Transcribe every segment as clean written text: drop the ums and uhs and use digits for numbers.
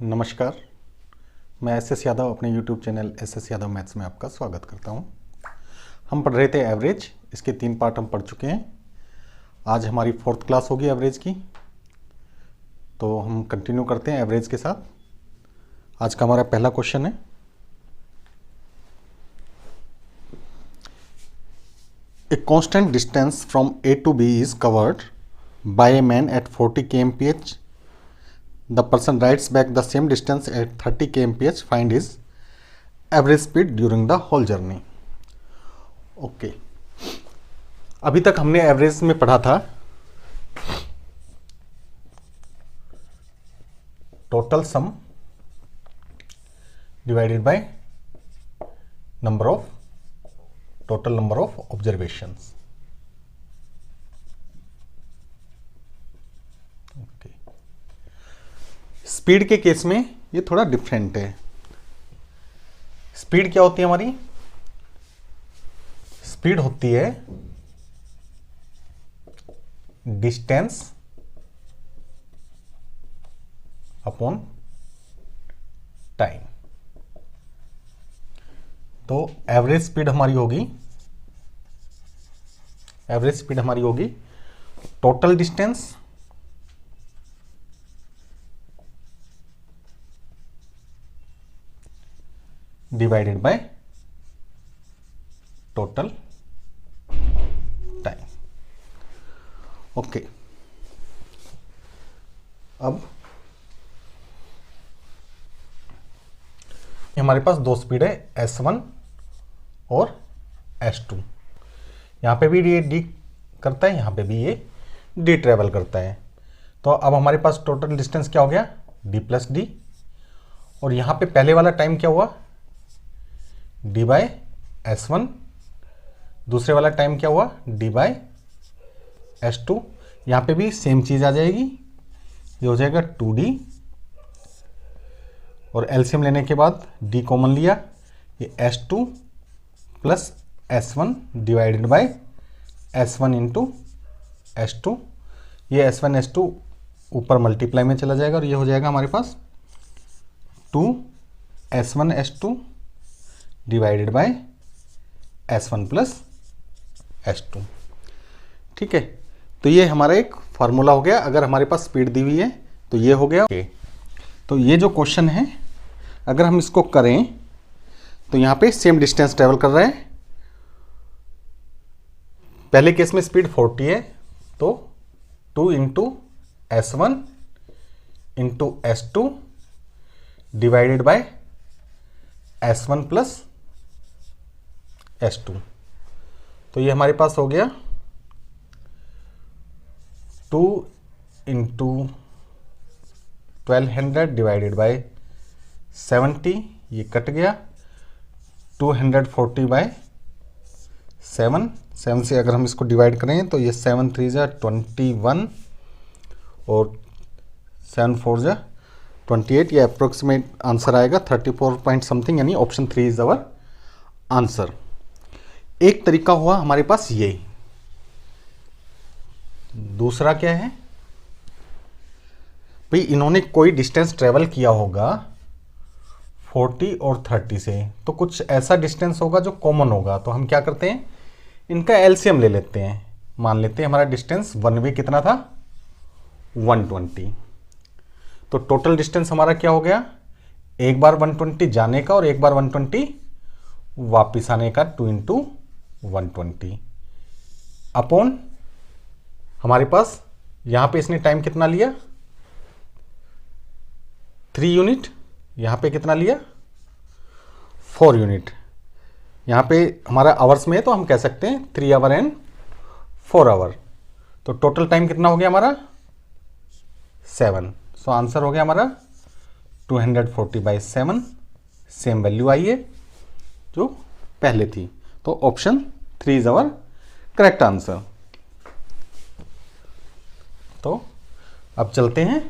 नमस्कार, मैं एस यादव अपने YouTube channel S Yadav maths में आपका स्वागत करता हूं। हम पढ़ रहे थे एवरेज, इसके 3 पार्ट हम पढ़ चुके हैं। आज हमारी 4th क्लास होगी एवरेज की, तो हम कंटिन्यू करते हैं एवरेज के साथ। आज का हमारा पहला क्वेश्चन है, a constant distance from A to B is covered by a man eight 40 kmph. The person rides back the same distance at 30 kmph. Find his average speed during the whole journey. Okay. अभी तक हमने average में पढ़ा था total sum divided by total number of observations. Speed के case में ये थोड़ा डिफरेंट है। स्पीड क्या होती है हमारी? स्पीड होती है डिस्टेंस अपॉन टाइम। तो एवरेज स्पीड हमारी होगी total distance divided by total time. Okay, अब हमारे पास दो स्पीड है S1 और S2। यहां पे भी ये डी करता है, यहां पे भी ये डी ट्रेवल करता है। तो अब हमारे पास टोटल डिस्टेंस क्या हो गया? d plus D. और यहां पे पहले वाला टाइम क्या हुआ? d by S1। दूसरे वाला टाइम क्या हुआ? d by S2। यहां पे भी सेम चीज आ जाएगी, ये हो जाएगा 2d। और एलसीएम लेने के बाद d कॉमन लिया, ये S2 plus S1 divided by S1 into S2। ये S1 S2 ऊपर मल्टीप्लाई में चला जाएगा और ये हो जाएगा हमारे पास 2 S1 S2 divided by S1 plus S2। ठीक है, तो ये हमारा एक फार्मूला हो गया। अगर हमारे पास स्पीड दी हुई है तो ये हो गया। तो ये जो क्वेश्चन है, अगर हम इसको करें तो यहाँ पे सेम डिस्टेंस ट्रेवल कर रहा है। पहले केस में स्पीड 40 है, तो 2 into S1 into S2 divided by S1 plus S2। तो ये हमारे पास हो गया 2 इंटू 1200 डिवाइडेड बाय 70, ये कट गया। 240 बाय 7 से अगर हम इसको डिवाइड करें तो ये 7 3 जा 21 और 7 4 जा 28। ये अप्रोक्सीमेट आंसर आएगा 34 पॉइंट समथिंग, यानी ऑप्शन 3 इज अवर आंसर। एक तरीका हुआ हमारे पास ये। दूसरा क्या है भाई, इन्होंने कोई डिस्टेंस ट्रेवल किया होगा 40 और 30 से, तो कुछ ऐसा डिस्टेंस होगा जो कॉमन होगा। तो हम क्या करते हैं, इनका एलसीएम ले लेते हैं। मान लेते हैं हमारा डिस्टेंस वन वे कितना था? 120। तो टोटल डिस्टेंस हमारा क्या हो गया? एक बार 120 जाने का और एक बार 120 वापिस आने का, 2 इंटू 120 अपॉन हमारे पास यहां पे इसने टाइम कितना लिया? 3 यूनिट। यहां पे कितना लिया? 4 यूनिट। यहां पे हमारा आवर्स में है तो हम कह सकते हैं 3 आवर एंड 4 आवर। तो टोटल टाइम कितना हो गया हमारा? 7। सो आंसर हो गया हमारा 240 बाई 7। सेम वैल्यू आई है जो पहले थी। तो option 3 is our correct answer. तो अब चलते हैं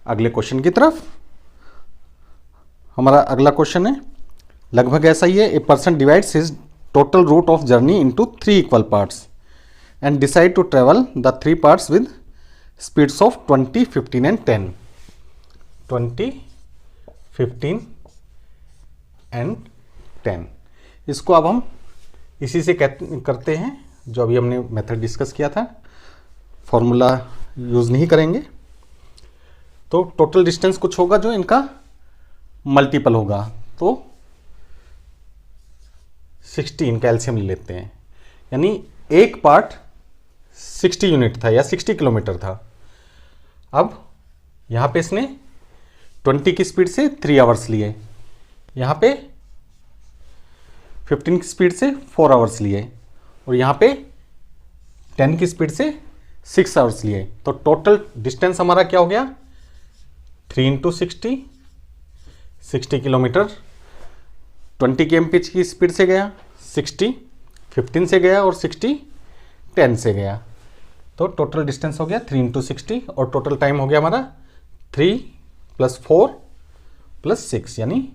अगले क्वेश्चन की तरफ। हमारा अगला क्वेश्चन है लगभग ऐसा ही है। A person divides his total route of journey into 3 equal parts and decide to travel the 3 parts with speeds of 20, 15 and 10. 20, 15 and 10। इसको अब हम इसी से करते हैं जो अभी हमने मेथड डिस्कस किया था, फॉर्मूला यूज़ नहीं करेंगे। तो टोटल डिस्टेंस कुछ होगा जो इनका मल्टीपल होगा, तो 16 का एलसीएम ले लेते हैं, यानी एक पार्ट 60 यूनिट था या 60 किलोमीटर था। अब यहाँ पे इसने 20 की स्पीड से 3 आवर्स लिए, यहाँ पे 15 की स्पीड से 4 आवर्स लिए, और यहाँ पे 10 की स्पीड से 6 आवर्स लिए। तो टोटल डिस्टेंस हमारा क्या हो गया, 3 × 60 किलोमीटर। 20 kmph की स्पीड से गया, 60 15 से गया, और 60 10 से गया। तो टोटल डिस्टेंस हो गया 3 × 60, और टोटल टाइम हो गया हमारा 3 + 4 + 6 यानी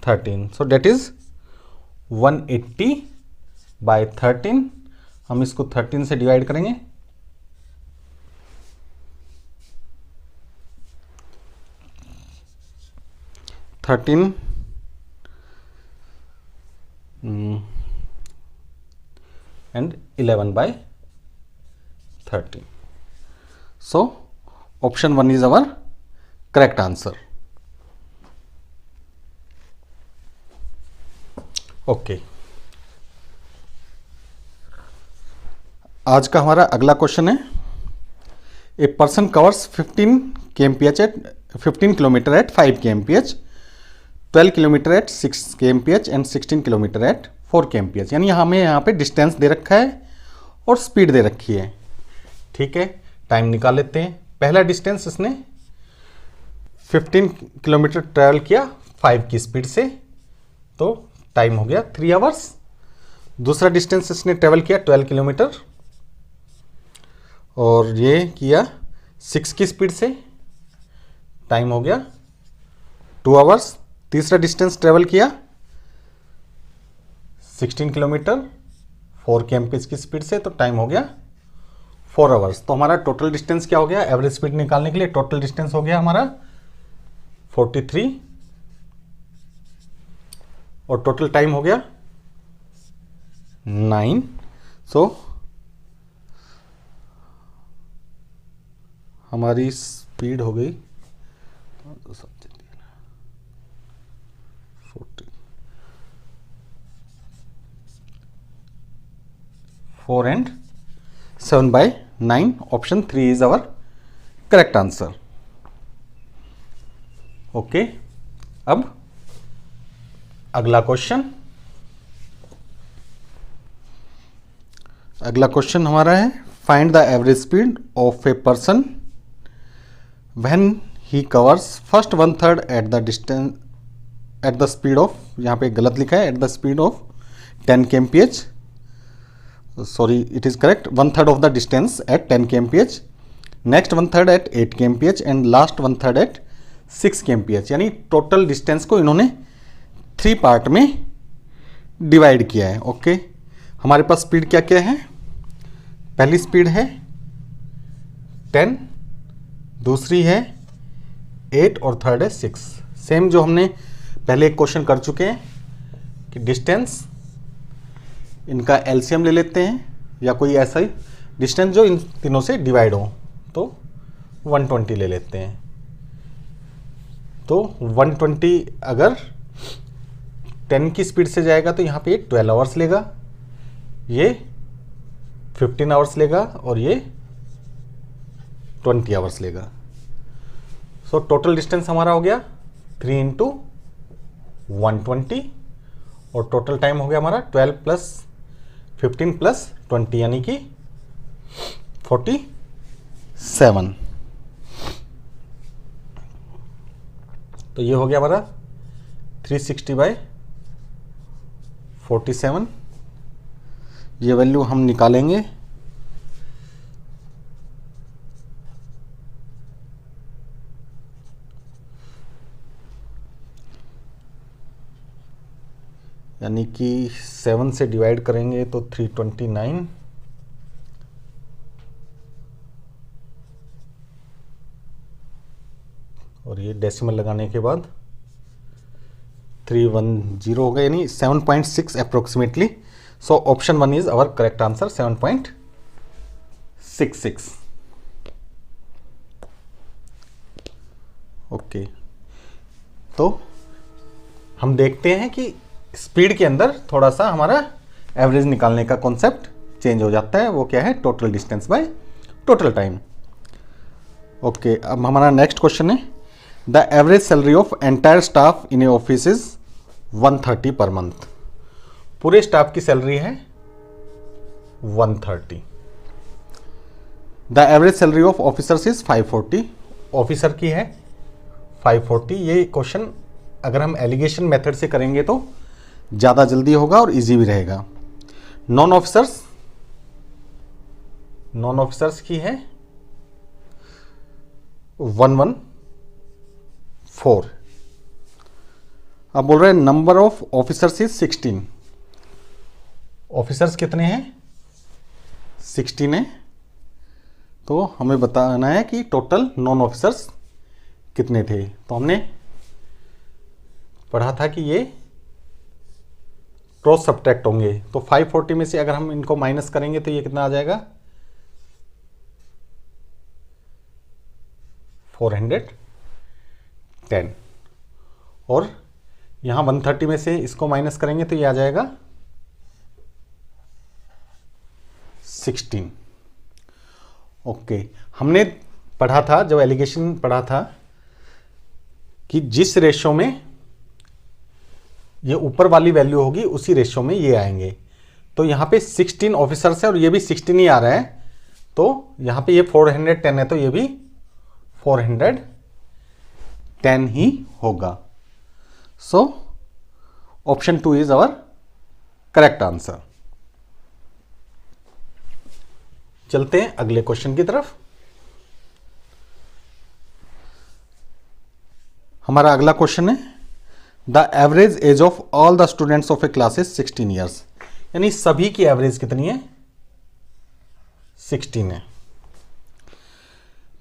13। सो डेट इज 180/13। हम इसको 13 से डिवाइड करेंगे, 13 and 11/13. So option 1 is our correct answer. Okay. आज का हमारा अगला क्वेश्चन है, a person covers 15 kmph at 15 kilometre at 5 kmph, 12 kilometre at 6 kmph and 16 kilometre at 4 kmph। यानी हमें यहाँ पे डिस्टेंस दे रखा है और स्पीड दे रखी है। ठीक है, टाइम निकाल लेते हैं। पहला डिस्टेंस इसने 15 किलोमीटर ट्रैवल किया 5 की स्पीड से, तो टाइम हो गया 3 आवर्स। दूसरा डिस्टेंस इसने ट्रैवल किया 12 किलोमीटर और ये किया 6 की स्पीड से, टाइम हो गया 2 आवर्स। तीसरा डिस्टेंस ट्रेवल किया 16 किलोमीटर 4 kmph की स्पीड से, तो टाइम हो गया 4 आवर्स। तो हमारा टोटल डिस्टेंस क्या हो गया, एवरेज स्पीड निकालने के लिए टोटल डिस्टेंस हो गया हमारा 43, और टोटल टाइम हो गया 9। सो हमारी स्पीड हो गई 4 and 7/9। Option 3 is our correct answer. ओके, अब अगला क्वेश्चन। अगला क्वेश्चन हमारा है, find the average speed of a person when he covers first 1/3 at the distance at the speed of, यहाँ पे गलत लिखा है, at the speed of 10 kmph। Sorry, it is correct, 1/3 of the distance at 10 kmph, next 1/3 at 8 kmph and last 1/3 at 6 kmph। यानी total distance को इन्होंने 3 part में divide किया है। ओके, हमारे पास स्पीड क्या क्या है, पहली स्पीड है 10, दूसरी है 8 और थर्ड है 6। सेम जो हमने पहले एक क्वेश्चन कर चुके हैं कि डिस्टेंस इनका एलसीएम ले लेते हैं या कोई ऐसा ही डिस्टेंस जो इन तीनों से डिवाइड हो, तो 120 ले लेते हैं। तो 120 अगर 10 की स्पीड से जाएगा तो यहाँ पे 12 आवर्स लेगा, ये 15 आवर्स लेगा और ये 20 आवर्स लेगा। सो टोटल डिस्टेंस हमारा हो गया 3 × 120, और टोटल टाइम हो गया हमारा 12 + 15 + 20 यानी कि 47। तो ये हो गया हमारा 360/47। ये वैल्यू हम निकालेंगे, यानी कि 7 से डिवाइड करेंगे तो 329, और ये डेसिमल लगाने के बाद 310 होगा, यानी 7.6 approximately. So option 1 is our correct answer, 7.66। Okay, तो हम देखते हैं कि स्पीड के अंदर थोड़ा सा हमारा एवरेज निकालने का कॉन्सेप्ट चेंज हो जाता है। वो क्या है? Total distance by total time. Okay, अब हमारा नेक्स्ट क्वेश्चन है, the average salary of entire staff in A office is 130 per month. पूरे स्टाफ की सैलरी है 130। The average salary of officers is 540। Officer की है 540। ये क्वेश्चन अगर हम एलिगेशन मेथड से करेंगे तो ज़्यादा जल्दी होगा और इजी भी रहेगा। नॉन ऑफिसर्स की है 114। अब बोल रहे हैं number of officers is 16। Officers कितने हैं? 16 है। तो हमें बताना है कि टोटल नॉन ऑफिसर्स कितने थे। तो हमने पढ़ा था कि ये क्रॉस सब्ट्रैक्ट होंगे। तो 540 में से अगर हम इनको माइनस करेंगे तो ये कितना आ जाएगा? 410। और यहां 130 में से इसको माइनस करेंगे तो ये आ जाएगा 16। ओके, हमने पढ़ा था जब एलिगेशन पढ़ा था कि जिस रेशो में ये ऊपर वाली वैल्यू होगी उसी रेशो में ये आएंगे। तो यहाँ पे 16 ऑफिसर्स है और ये भी 16 ही आ रहा है। तो यहाँ पे ये 410 है तो ये भी 410 ही होगा। So option 2 is our correct answer. चलते हैं अगले क्वेश्चन की तरफ। हमारा अगला क्वेश्चन है, the average age of all the students of a class is 16 years. यानी सभी की एवरेज कितनी है? 16 है।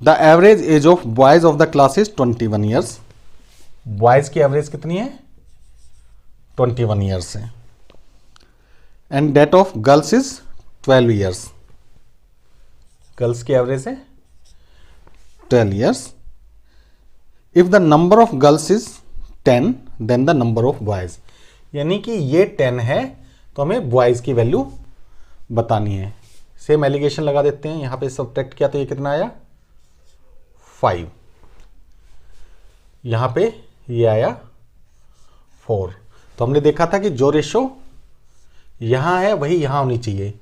The average age of boys of the class is 21 years. Boys की एवरेज कितनी है? 21 ईयर्स है। And that of girls is 12 years. Girls की एवरेज है 12 years. If the number of girls is 10 then the number of boys. यानी कि ये 10 है तो हमें बॉयज की वैल्यू बतानी है। सेम एलिगेशन लगा देते हैं। यहां पे सब्ट्रैक्ट किया तो ये कितना आया? 5। यहां पे ये आया 4। तो हमने देखा था कि जो रेशो यहां है वही यहां होनी चाहिए।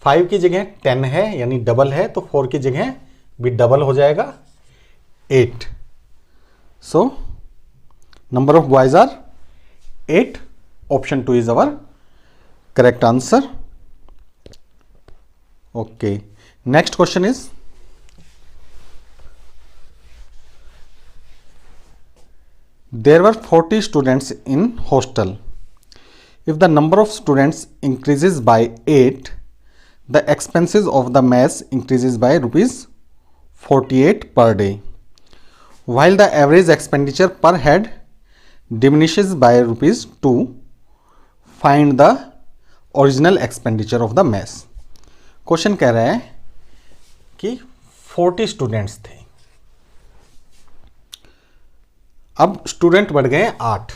5 की जगह 10 है यानी डबल है, तो 4 की जगह भी डबल हो जाएगा 8। So number of boys are 8. Option 2 is our correct answer. Okay, next question is, there were 40 students in hostel. If the number of students increases by 8, the expenses of the mess increases by rupees 48 per day, while the average expenditure per head diminishes by rupees 2. Find the original expenditure of the mess. Question कह रहा है कि 40 students थे। अब student बढ़ गए 8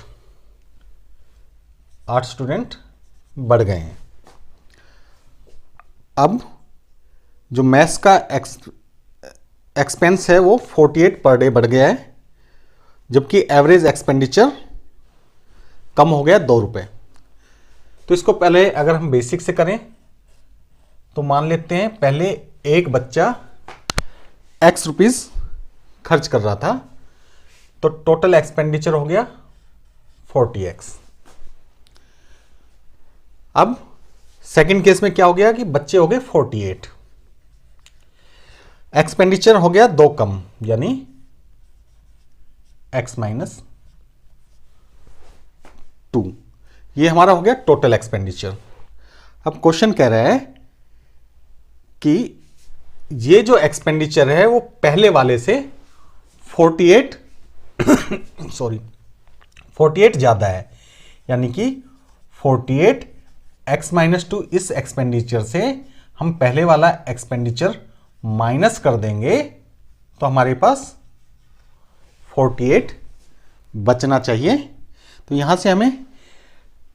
student बढ़ गए हैं। अब जो मैथ्स का एक्सपेंस है वो 48 पर डे बढ़ गया है, जबकि एवरेज एक्सपेंडिचर कम हो गया 2 रुपये। तो इसको पहले अगर हम बेसिक से करें तो मान लेते हैं पहले एक बच्चा x रुपीस खर्च कर रहा था, तो टोटल एक्सपेंडिचर हो गया 40x। अब सेकंड केस में क्या हो गया कि बच्चे हो गए 48, एक्सपेंडिचर हो गया 2 कम यानी x माइनस 2। ये हमारा हो गया टोटल एक्सपेंडिचर। अब क्वेश्चन कह रहा है कि ये जो एक्सपेंडिचर है वो पहले वाले से 48 48 ज़्यादा है, यानी कि 48 x-2 इस एक्सपेंडिचर से हम पहले वाला एक्सपेंडिचर माइनस कर देंगे तो हमारे पास 48 बचना चाहिए। तो यहां से हमें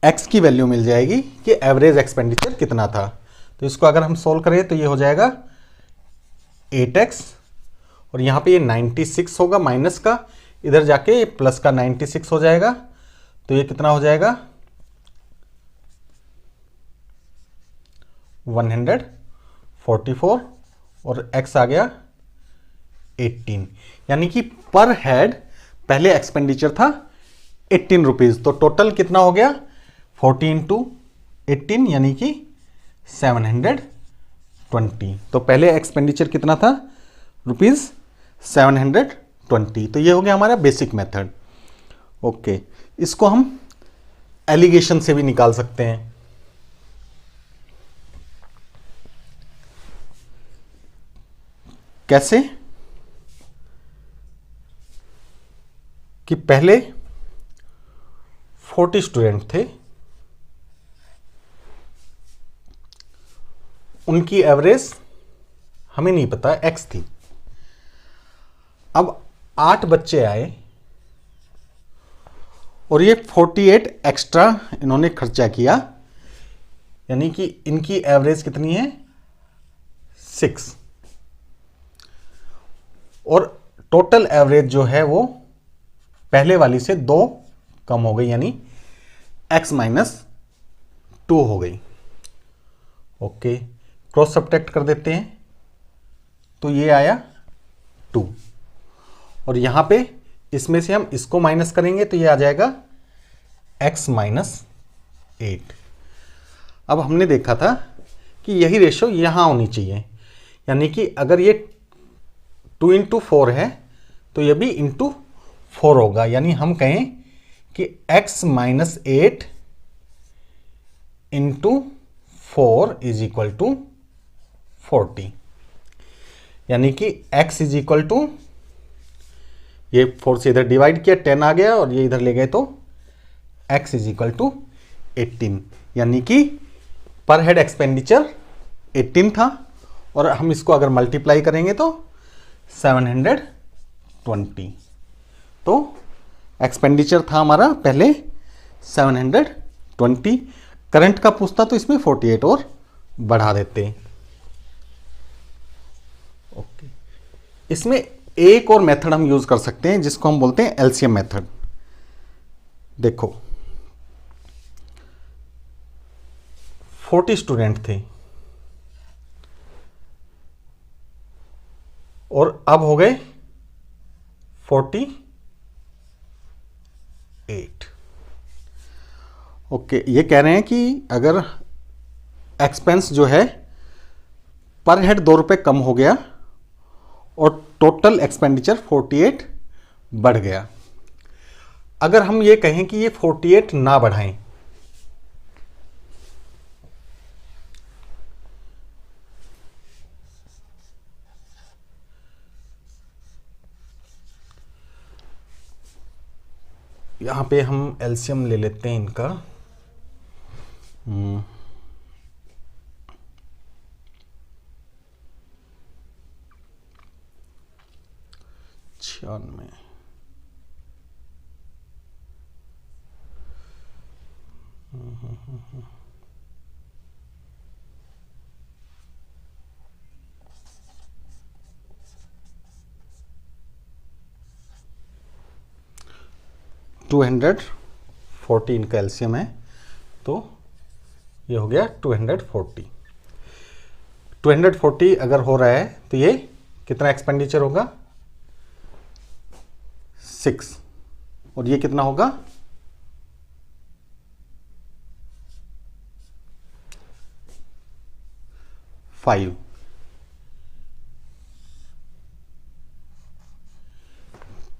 x की वैल्यू मिल जाएगी कि एवरेज एक्सपेंडिचर कितना था। तो इसको अगर हम सोल्व करें तो ये हो जाएगा 8x और यहाँ पे ये 96 होगा माइनस का, इधर जाके ये प्लस का 96 हो जाएगा। तो ये कितना हो जाएगा 144 और x आ गया 18, यानी कि पर हेड पहले एक्सपेंडिचर था 18 रुपीज। तो टोटल कितना हो गया 40 इंटू 18 यानी कि 720। तो पहले एक्सपेंडिचर कितना था ₹720। तो ये हो गया हमारा बेसिक मेथड। ओके, इसको हम एलिगेशन से भी निकाल सकते हैं। कैसे कि पहले 40 स्टूडेंट थे, उनकी एवरेज हमें नहीं पता x थी। अब 8 बच्चे आए और ये 48 एक्स्ट्रा इन्होंने खर्चा किया, यानी कि इनकी एवरेज कितनी है 6 और टोटल एवरेज जो है वो पहले वाली से 2 कम हो गई, यानी x-2 हो गई। ओके, क्रॉस सब्ट्रैक्ट कर देते हैं तो ये आया 2 और यहां पे इसमें से हम इसको माइनस करेंगे तो ये आ जाएगा x-8। अब हमने देखा था कि यही रेशो यहां होनी चाहिए, यानी कि अगर ये 2 इंटू 4 है तो ये भी इंटू 4 होगा, यानी हम कहें कि x-8 into 4 is equal to 40, यानी कि x इज इक्वल टू, ये 4 से इधर डिवाइड किया 10 आ गया और ये इधर ले गए तो x इज इक्वल टू 18, यानी कि पर हेड एक्सपेंडिचर 18 था और हम इसको अगर मल्टीप्लाई करेंगे तो 720। तो एक्सपेंडिचर था हमारा पहले 720, करंट का पूछता तो इसमें 48 और बढ़ा देते। ओके, इसमें एक और मेथड हम यूज कर सकते हैं जिसको हम बोलते हैं एलसीएम मेथड। देखो 40 स्टूडेंट थे और अब हो गए 48। ओके, ये कह रहे हैं कि अगर एक्सपेंस जो है पर हेड 2 रुपये कम हो गया और टोटल एक्सपेंडिचर 48 बढ़ गया, अगर हम ये कहें कि ये 48 ना बढ़ाएं यहाँ पे हम एलसीएम ले लेते हैं इनका। में 240 इनका एलसीएम है, तो ये हो गया 240। 240 अगर हो रहा है तो ये कितना एक्सपेंडिचर होगा 6 और ये कितना होगा 5।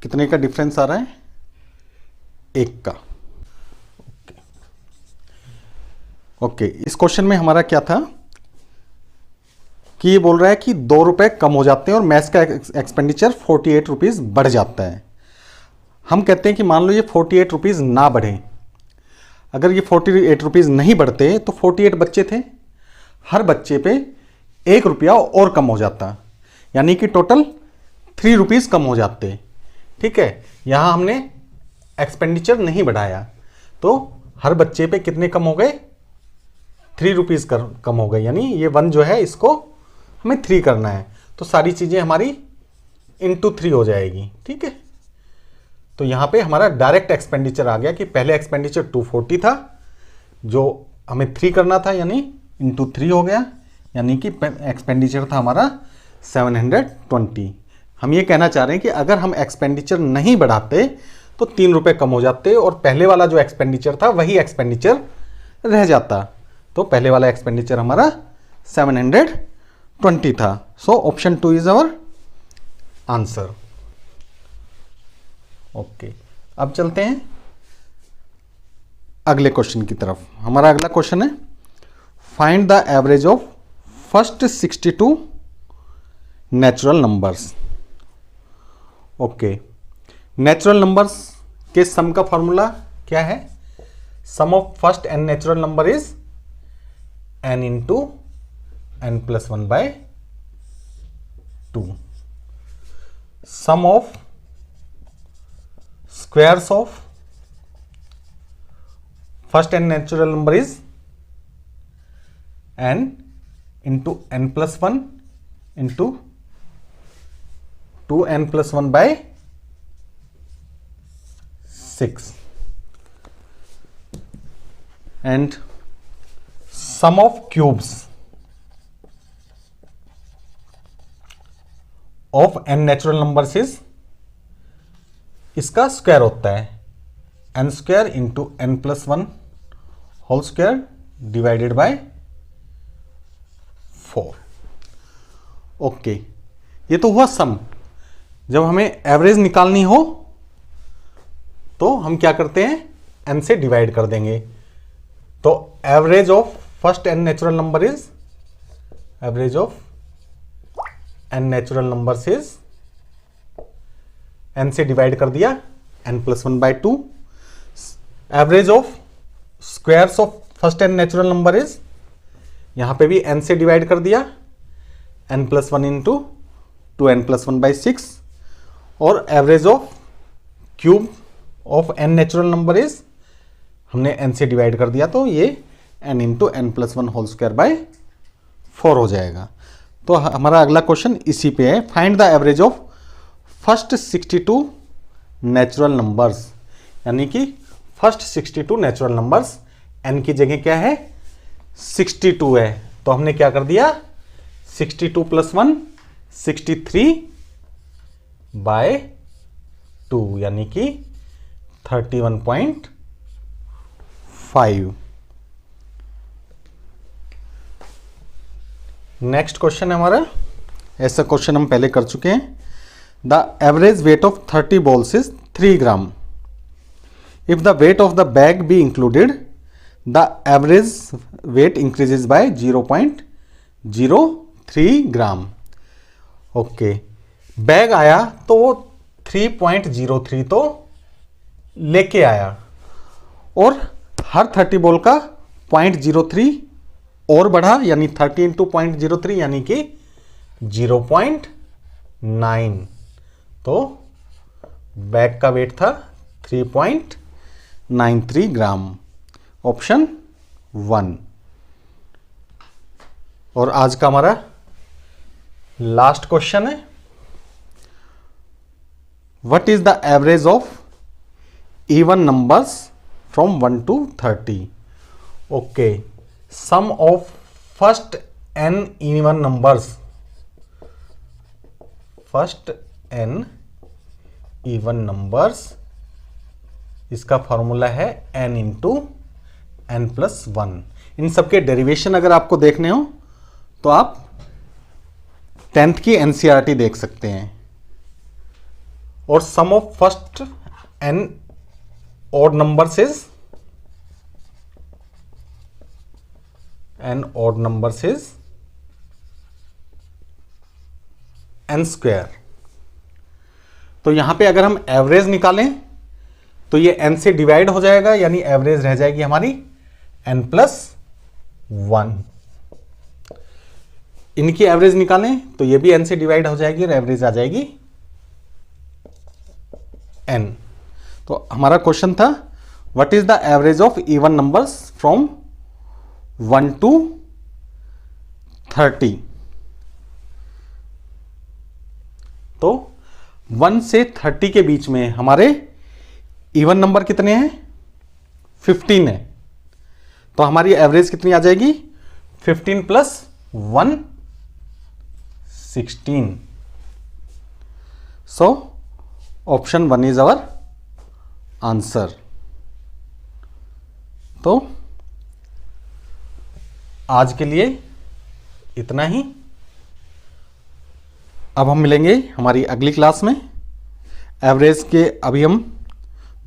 कितने का डिफरेंस आ रहा है 1 का। ओके, इस क्वेश्चन में हमारा क्या था कि ये बोल रहा है कि 2 रुपए कम हो जाते हैं और मैथ्स का एक्सपेंडिचर 48 रुपीज बढ़ जाता है। हम कहते हैं कि मान लो ये 48 रुपीज़ ना बढ़े। अगर ये 48 रुपीज़ नहीं बढ़ते तो 48 बच्चे थे, हर बच्चे पे 1 रुपया और कम हो जाता, यानी कि टोटल 3 रुपीज़ कम हो जाते। ठीक है, यहाँ हमने एक्सपेंडिचर नहीं बढ़ाया तो हर बच्चे पे कितने कम हो गए, 3 रुपीज़ कम हो गए, यानी ये 1 जो है इसको हमें 3 करना है, तो सारी चीज़ें हमारी इंटू 3 हो जाएगी। ठीक है, तो यहाँ पे हमारा डायरेक्ट एक्सपेंडिचर आ गया कि पहले एक्सपेंडिचर 240 था जो हमें 3 करना था, यानी इंटू 3 हो गया, यानी कि एक्सपेंडिचर था हमारा 720। हम ये कहना चाह रहे हैं कि अगर हम एक्सपेंडिचर नहीं बढ़ाते तो 3 रुपये कम हो जाते और पहले वाला जो एक्सपेंडिचर था वही एक्सपेंडिचर रह जाता। तो पहले वाला एक्सपेंडिचर हमारा 720 था। सो ऑप्शन 2 इज अवर आंसर। ओके, अब चलते हैं अगले क्वेश्चन की तरफ। हमारा अगला क्वेश्चन है find the average of first 62 natural numbers. Okay, natural numbers के सम का फॉर्मूला क्या है? Sum of first n natural number is n into n plus 1 by 2। Sum of squares of first n natural number is n into n plus 1 into 2n plus 1 by 6, and sum of cubes of n natural numbers is, इसका square होता है n square into n plus 1 whole square divided by 4। Okay, ये तो हुआ सम। जब हमें average निकालनी हो तो हम क्या करते हैं, n से डिवाइड कर देंगे। तो average of first n natural number is, average of n natural numbers is, n से डिवाइड कर दिया n plus 1 by 2। Average of squares of first n natural number is, यहां पे भी n से डिवाइड कर दिया n plus 1 into 2n plus 1 by 6। और average of cube of n natural number is, हमने n से डिवाइड कर दिया तो ये n into n plus 1 whole square by 4 हो जाएगा। तो हमारा अगला क्वेश्चन इसी पे है, find the average of first 62 natural numbers, यानी कि फर्स्ट 62 नेचुरल नंबर्स। n की जगह क्या है, 62 है, तो हमने क्या कर दिया 62 प्लस 1 63 बाय 2, यानी कि 31.5। नेक्स्ट क्वेश्चन है हमारा, ऐसा क्वेश्चन हम पहले कर चुके हैं। The average weight of 30 balls is 3 gram. If the weight of the bag be included, the average weight increases by 0.03 gram. Okay, bag आया तो वो 3.03 तो लेके आया और हर 30 बॉल का 0.03 और बढ़ा, यानी 30 इंटू 0.03 यानी कि 0.9। तो बैग का वेट था 3.93 ग्राम, ऑप्शन 1। और आज का हमारा लास्ट क्वेश्चन है, what is the average of even numbers from 1 to 30। Okay, sum of first n even numbers, first n even numbers, इसका फॉर्मूला है n इंटू n प्लस 1। इन सबके डेरिवेशन अगर आपको देखने हो तो आप 10th की NCERT देख सकते हैं। और sum of first n odd numbers is, n odd numbers is n square. तो यहां पे अगर हम एवरेज निकालें तो ये n से डिवाइड हो जाएगा, यानी एवरेज रह जाएगी हमारी n+1। इनकी एवरेज निकालें तो ये भी n से डिवाइड हो जाएगी और एवरेज आ जाएगी n। तो हमारा क्वेश्चन था what is the average of even numbers from 1 to 30। तो 1 से 30 के बीच में हमारे इवन नंबर कितने हैं? 15 है। तो हमारी एवरेज कितनी आ जाएगी? 15 + 1 16। So option 1 is our answer. तो आज के लिए इतना ही। अब हम मिलेंगे हमारी अगली क्लास में। एवरेज के अभी हम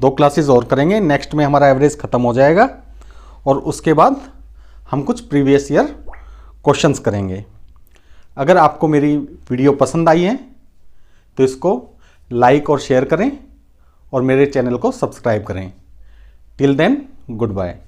2 क्लासेस और करेंगे, नेक्स्ट में हमारा एवरेज ख़त्म हो जाएगा और उसके बाद हम कुछ प्रीवियस ईयर क्वेश्चंस करेंगे। अगर आपको मेरी वीडियो पसंद आई है तो इसको लाइक और शेयर करें और मेरे चैनल को सब्सक्राइब करें। Till then good bye.